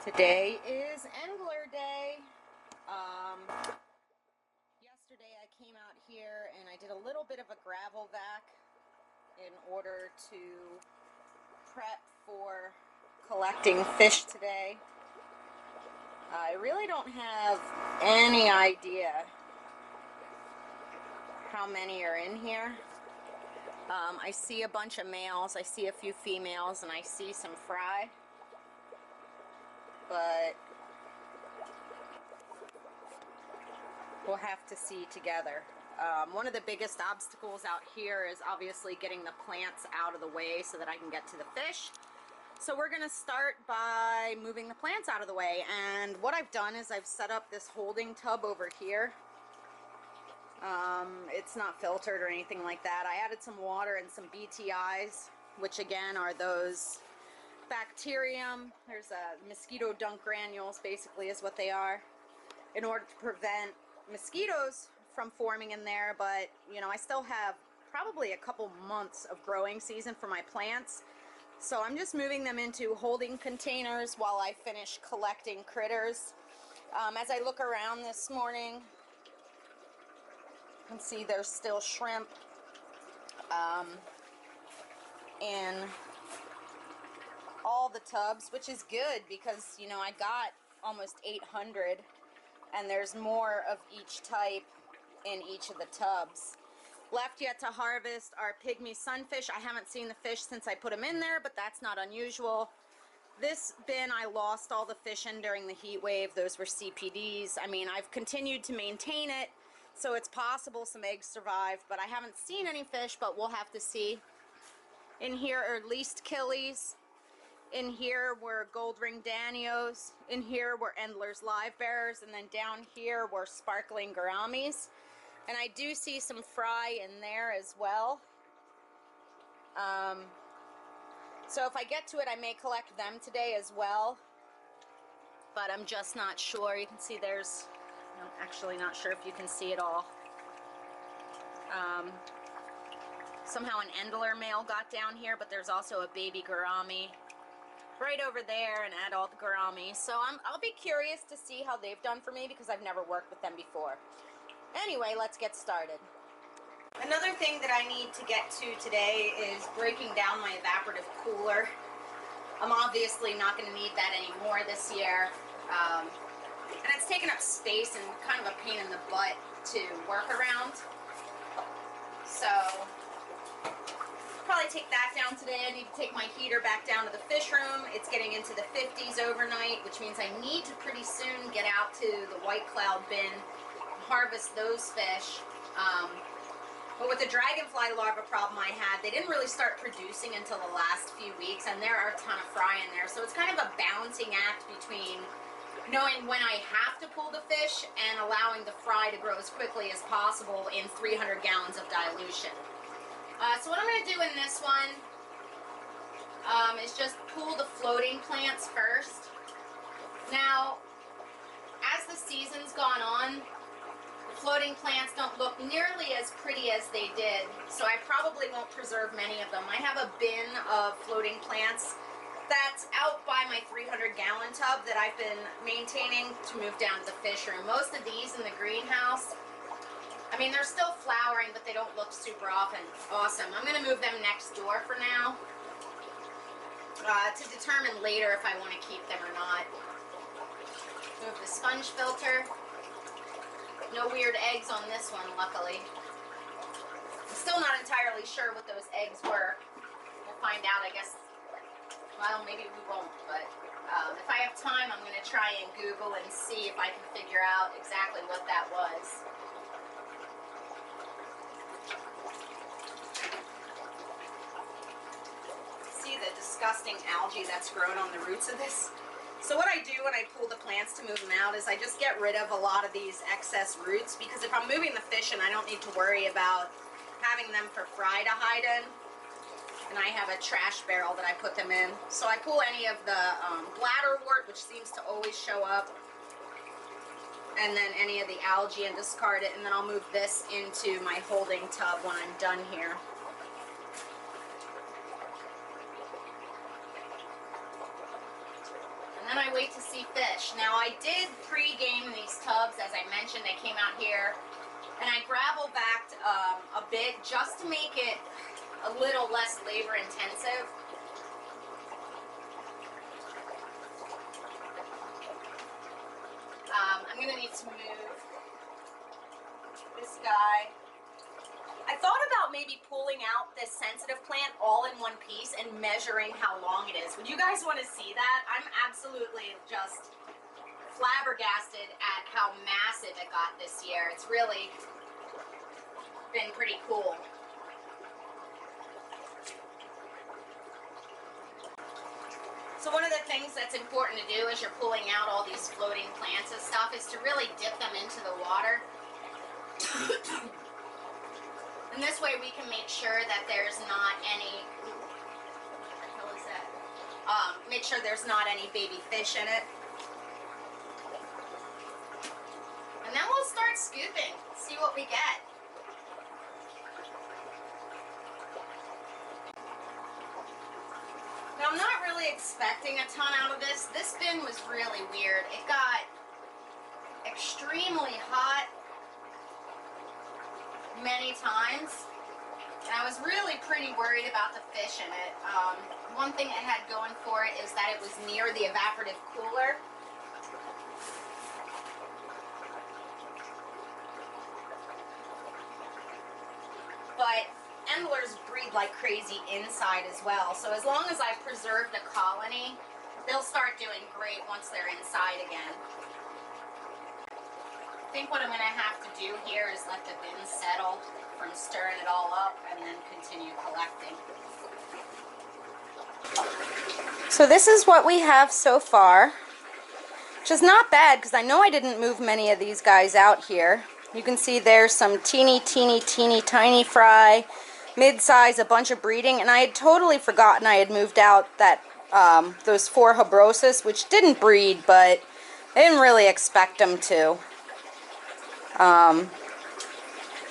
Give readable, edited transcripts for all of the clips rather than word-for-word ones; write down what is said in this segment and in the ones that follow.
Today is Endler Day. Yesterday I came out here and I did a little bit of a gravel vac in order to prep for collecting fish today. I really don't have any idea how many are in here. I see a bunch of males, I see a few females, and I see some fry. But we'll have to see together. One of the biggest obstacles out here is obviously getting the plants out of the way so that I can get to the fish. So we're going to start by moving the plants out of the way. And what I've done is I've set up this holding tub over here. It's not filtered or anything like that. I added some water and some BTIs, which again are those bacterium. There's a mosquito dung granules, basically is what they are, in order to prevent mosquitoes from forming in there. But you know, I still have probably a couple months of growing season for my plants, so I'm just moving them into holding containers while I finish collecting critters. As I look around this morning, you can see there's still shrimp in all the tubs, which is good because, you know, I got almost 800 and there's more of each type in each of the tubs. Left yet to harvest are pygmy sunfish. I haven't seen the fish since I put them in there, but that's not unusual. This bin I lost all the fish in during the heat wave. Those were CPDs. I mean, I've continued to maintain it, so it's possible some eggs survived, but I haven't seen any fish, but we'll have to see. In here are least killies. In here were gold ring danios. In here were Endler's Livebearers, and then down here were sparkling Gouramis. And I do see some fry in there as well. So if I get to it, I may collect them today as well. But I'm just not sure. You can see there's, I'm actually not sure if you can see it all. Somehow an Endler male got down here, but there's also a baby Gourami right over there, an adult Gourami. So I'll be curious to see how they've done for me because I've never worked with them before. Anyway, let's get started. Another thing that I need to get to today is breaking down my evaporative cooler. I'm obviously not going to need that anymore this year. And it's taken up space and kind of a pain in the butt to work around. So probably take that down today. I need to take my heater back down to the fish room. It's getting into the 50s overnight, which means I need to pretty soon get out to the white cloud bin and harvest those fish. But with the dragonfly larva problem I had, they didn't really start producing until the last few weeks, and there are a ton of fry in there. So it's kind of a balancing act between knowing when I have to pull the fish and allowing the fry to grow as quickly as possible in 300 gallons of dilution. So what I'm going to do in this one is just pull the floating plants first. Now, as the season's gone on, the floating plants don't look nearly as pretty as they did, so I probably won't preserve many of them. I have a bin of floating plants that's out by my 300-gallon tub that I've been maintaining to move down to the fish room. Most of these in the greenhouse, I mean, they're still flowering, but they don't look super awesome. I'm going to move them next door for now to determine later if I want to keep them or not. Move the sponge filter. No weird eggs on this one, luckily. I'm still not entirely sure what those eggs were. We'll find out, I guess. Well, maybe we won't, but if I have time, I'm going to try and Google and see if I can figure out exactly what that was. See the disgusting algae that's grown on the roots of this? So what I do when I pull the plants to move them out is I just get rid of a lot of these excess roots, because if I'm moving the fish and I don't need to worry about having them for fry to hide in, and I have a trash barrel that I put them in. So I pull any of the bladderwort, which seems to always show up, and then any of the algae, and discard it, and then I'll move this into my holding tub when I'm done here. And and I wait to see fish. Now I did pre-game these tubs, as I mentioned. I came out here and I gravel backed a bit just to make it a little less labor intensive. I'm gonna need to move this guy. I thought about maybe pulling out this sensitive plant all in one piece and measuring how long it is. Would you guys want to see that? I'm absolutely just flabbergasted at how massive it got this year. It's really been pretty cool. So one of the things that's important to do as you're pulling out all these floating plants and stuff is to really dip them into the water. And this way we can make sure that there's not any, what the hell is that? Make sure there's not any baby fish in it. And then we'll start scooping, see what we get. Now, I'm not really expecting a ton out of this. This bin was really weird. It got extremely hot many times, and I was really pretty worried about the fish in it. One thing it had going for it is that it was near the evaporative cooler. But Endlers breed like crazy inside as well, so as long as I preserve the colony, they'll start doing great once they're inside again. I think what I'm going to have to do here is let the bin settle from stirring it all up and then continue collecting. So this is what we have so far, which is not bad because I know I didn't move many of these guys out here. You can see there's some teeny tiny fry, mid-size, a bunch of breeding, and I had totally forgotten I had moved out that those 4 Habrosus, which didn't breed, but I didn't really expect them to.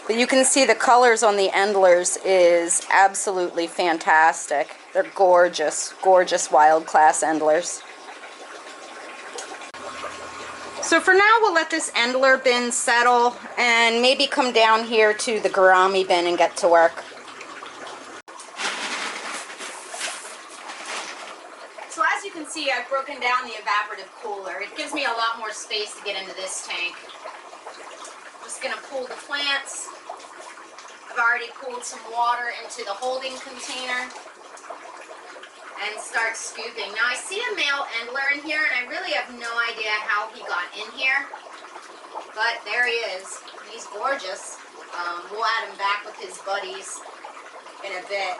But you can see the colors on the Endlers is absolutely fantastic. They're gorgeous, gorgeous wild-class Endlers. So for now, we'll let this Endler bin settle and maybe come down here to the Gourami bin and get to work. So as you can see, I've broken down the evaporative cooler. It gives me a lot more space to get into this tank. Just gonna pull the plants. I've already pulled some water into the holding container and start scooping. Now I see a male Endler in here, and I really have no idea how he got in here, but there he is. He's gorgeous. We'll add him back with his buddies in a bit.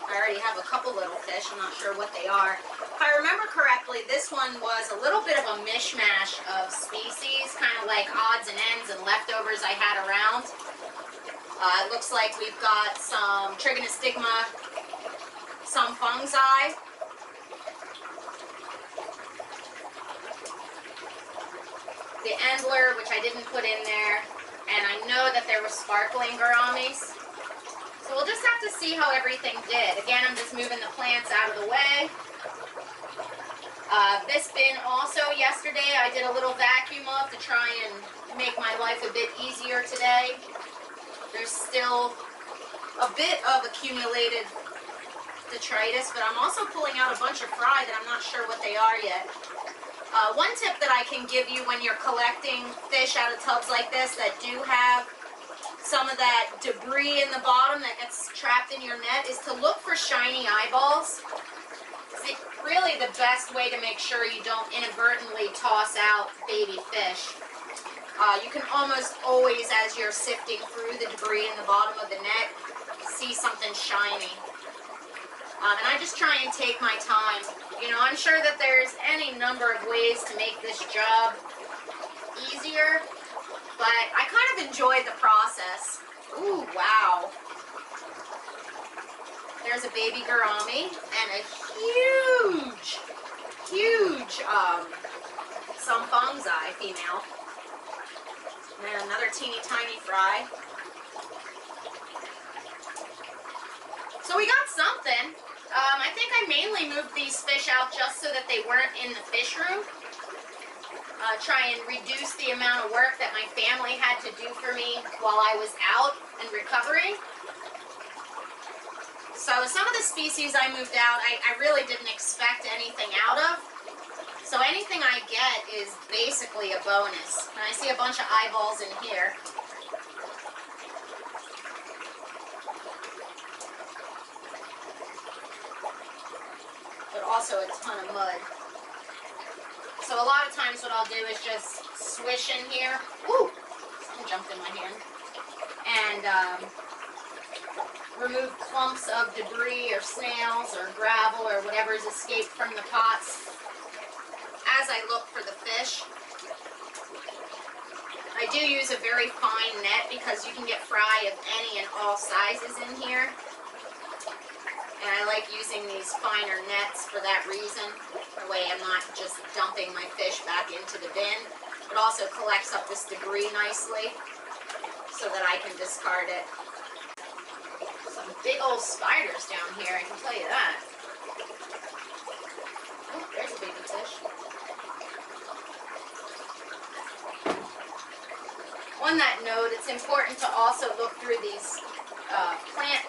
I already have a couple little fish. I'm not sure what they are. If I remember correctly, this one was a little bit of a mishmash of species, kind of like odds and ends and leftovers I had around. It looks like we've got some trigonostigma, some fungi. The Endler, which I didn't put in there, and I know that there were sparkling gouramis. So we'll just have to see how everything did. Again, I'm just moving the plants out of the way. This bin also, yesterday, I did a little vacuum of to try and make my life a bit easier today. There's still a bit of accumulated detritus, but I'm also pulling out a bunch of fry that I'm not sure what they are yet. One tip that I can give you when you're collecting fish out of tubs like this that do have some of that debris in the bottom that gets trapped in your net is to look for shiny eyeballs. It's really the best way to make sure you don't inadvertently toss out baby fish. You can almost always, as you're sifting through the debris in the bottom of the net, see something shiny. And I just try and take my time. You know, I'm sure that there's any number of ways to make this job easier, but I kind of enjoy the process. Ooh, wow. There's a baby gourami and a huge some fungi female. And then another teeny tiny fry. So we got something. I think I mainly moved these fish out just so that they weren't in the fish room. Try and reduce the amount of work that my family had to do for me while I was out and recovering. So some of the species I moved out, I really didn't expect anything out of. So anything I get is basically a bonus. And I see a bunch of eyeballs in here. But also a ton of mud. So a lot of times what I'll do is just swish in here. Ooh, something jumped in my hand. And remove clumps of debris or snails or gravel or whatever's escaped from the pots as I look for the fish. I do use a very fine net because you can get fry of any and all sizes in here. And I like using these finer nets for that reason. That way I'm not just dumping my fish back into the bin. It also collects up this debris nicely so that I can discard it. Some big old spiders down here, I can tell you that. Oh, there's a baby fish. On that note, it's important to also look through these plant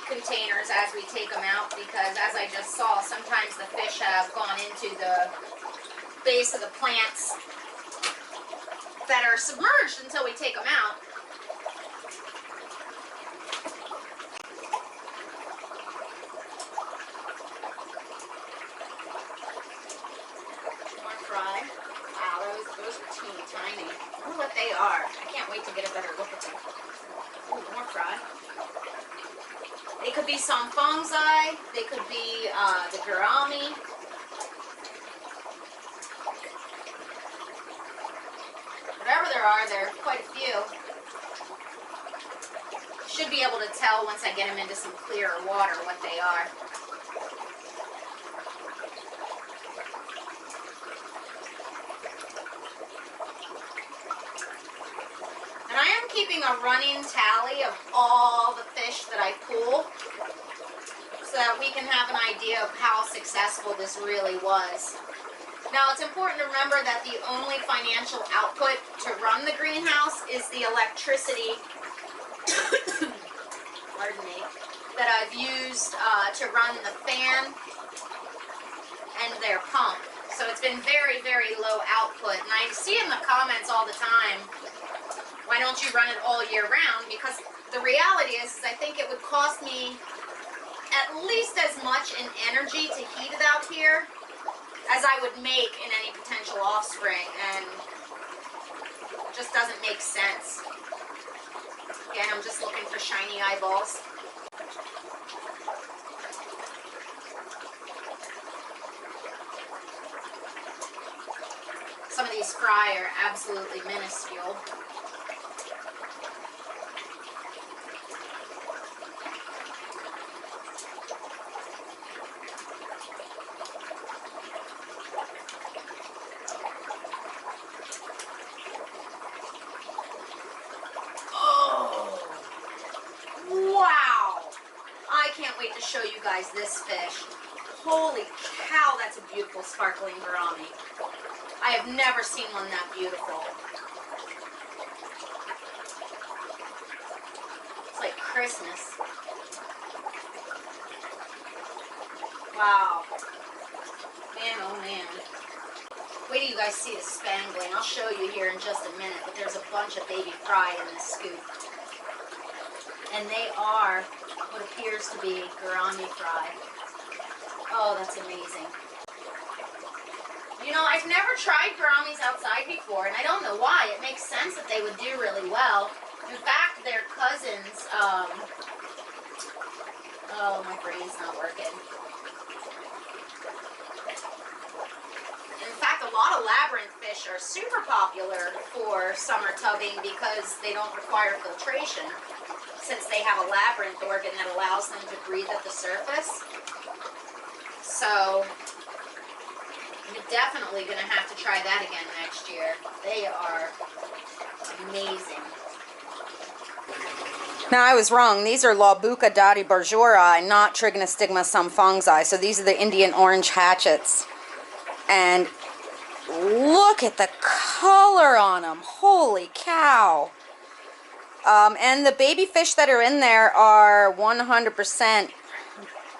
containers as we take them out, because as I just saw, sometimes the fish have gone into the base of the plants that are submerged until we take them out. More fry. Wow, those are teeny tiny. I wonder what they are. I can't wait to get a better look at them. Ooh, more fry. They could be some fungi, they could be the gourami. Whatever there are quite a few. Should be able to tell once I get them into some clearer water what they are. And I am keeping a running tally of all the fish that I pull so that we can have an idea of how successful this really was. Now, it's important to remember that the only financial output to run the greenhouse is the electricity pardon me, that I've used to run the fan and their pump. So it's been very, very low output. And I see in the comments all the time, why don't you run it all year round? Because the reality is I think it would cost me at least as much in energy to heat it out here as I would make in any potential offspring, and it just doesn't make sense. Again, I'm just looking for shiny eyeballs. Some of these fry are absolutely minuscule. To show you guys this fish. Holy cow, that's a beautiful sparkling gourami. I have never seen one that beautiful. It's like Christmas. Wow. Man, oh man. Wait till you guys see the spangling. I'll show you here in just a minute, but there's a bunch of baby fry in this scoop. And they are what appears to be gourami fry. Oh, that's amazing. You know, I've never tried gouramis outside before, and I don't know why. It makes sense that they would do really well. In fact, their cousins, oh, my brain's not working. In fact, a lot of labyrinth fish are super popular for summer tubbing because they don't require filtration, since they have a labyrinth organ that allows them to breathe at the surface. So, you're definitely going to have to try that again next year. They are amazing. Now, I was wrong. These are Labuca dati bergeri, not Trigonostigma sumfungzi. So these are the Indian orange hatchets. And look at the color on them. Holy cow. And the baby fish that are in there are 100%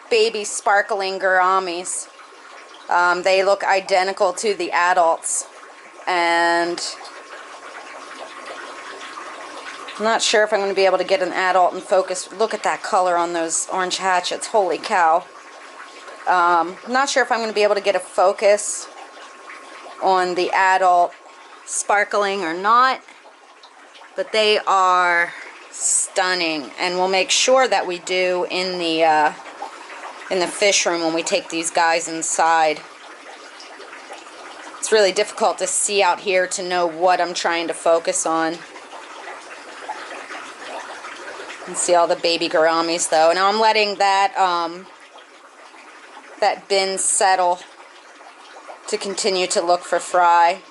baby sparkling gouramis. They look identical to the adults. And I'm not sure if I'm going to be able to get an adult in focus. Look at that color on those orange hatchets. Holy cow. I'm not sure if I'm going to be able to get a focus on the adult sparkling or not. But they are stunning. And we'll make sure that we do in the fish room when we take these guys inside. It's really difficult to see out here to know what I'm trying to focus on. You can see all the baby gouramis though. Now I'm letting that that bin settle to continue to look for fry.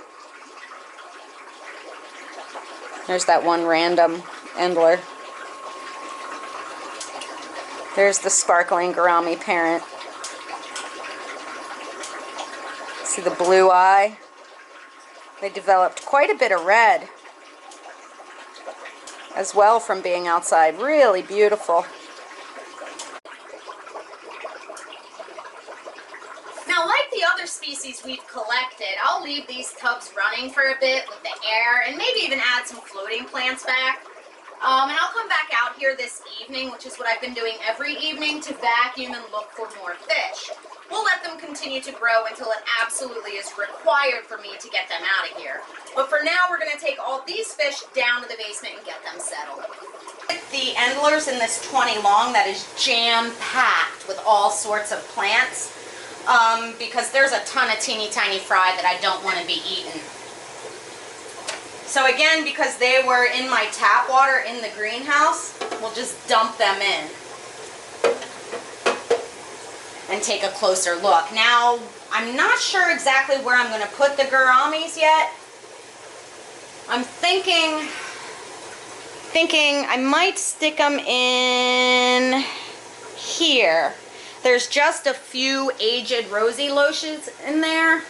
There's that one random Endler. There's the sparkling gourami parent. See the blue eye? They developed quite a bit of red as well from being outside. Really beautiful. Now, like the other species we've collected, I'll leave these tubs running for a bit with the air and maybe even add some floating plants back. And I'll come back out here this evening, which is what I've been doing every evening, to vacuum and look for more fish. We'll let them continue to grow until it absolutely is required for me to get them out of here. But for now, we're going to take all these fish down to the basement and get them settled. The Endlers in this 20 long that is jam-packed with all sorts of plants, because there's a ton of teeny tiny fry that I don't want to be eaten. So again, because they were in my tap water in the greenhouse, we'll just dump them in and take a closer look. Now, I'm not sure exactly where I'm going to put the gouramis yet. I'm thinking I might stick them in here. There's just a few aged rosy lotions in there.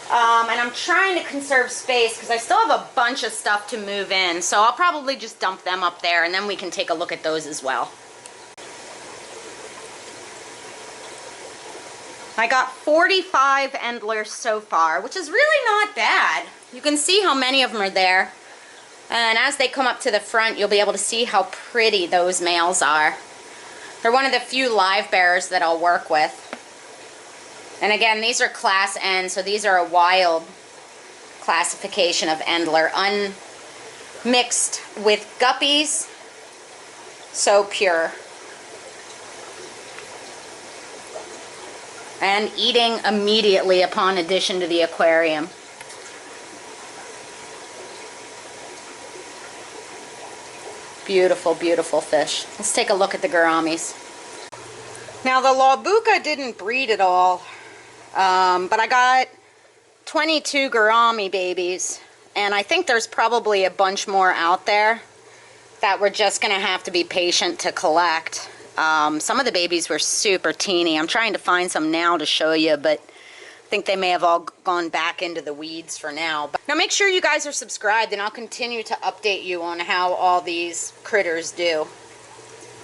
And I'm trying to conserve space because I still have a bunch of stuff to move in. So I'll probably just dump them up there and then we can take a look at those as well. I got 45 Endlers so far, which is really not bad. You can see how many of them are there. And as they come up to the front, you'll be able to see how pretty those males are. They're one of the few Livebearers that I'll work with. And again, these are class N, so these are a wild classification of Endler, unmixed with guppies, so pure. And eating immediately upon addition to the aquarium. Beautiful, beautiful fish. Let's take a look at the gouramis. Now the Labuca didn't breed at all, but I got 22 gourami babies, and I think there's probably a bunch more out there that we're just going to have to be patient to collect. Some of the babies were super teeny. I'm trying to find some now to show you, but I think they may have all gone back into the weeds for now. But now make sure you guys are subscribed, and I'll continue to update you on how all these critters do.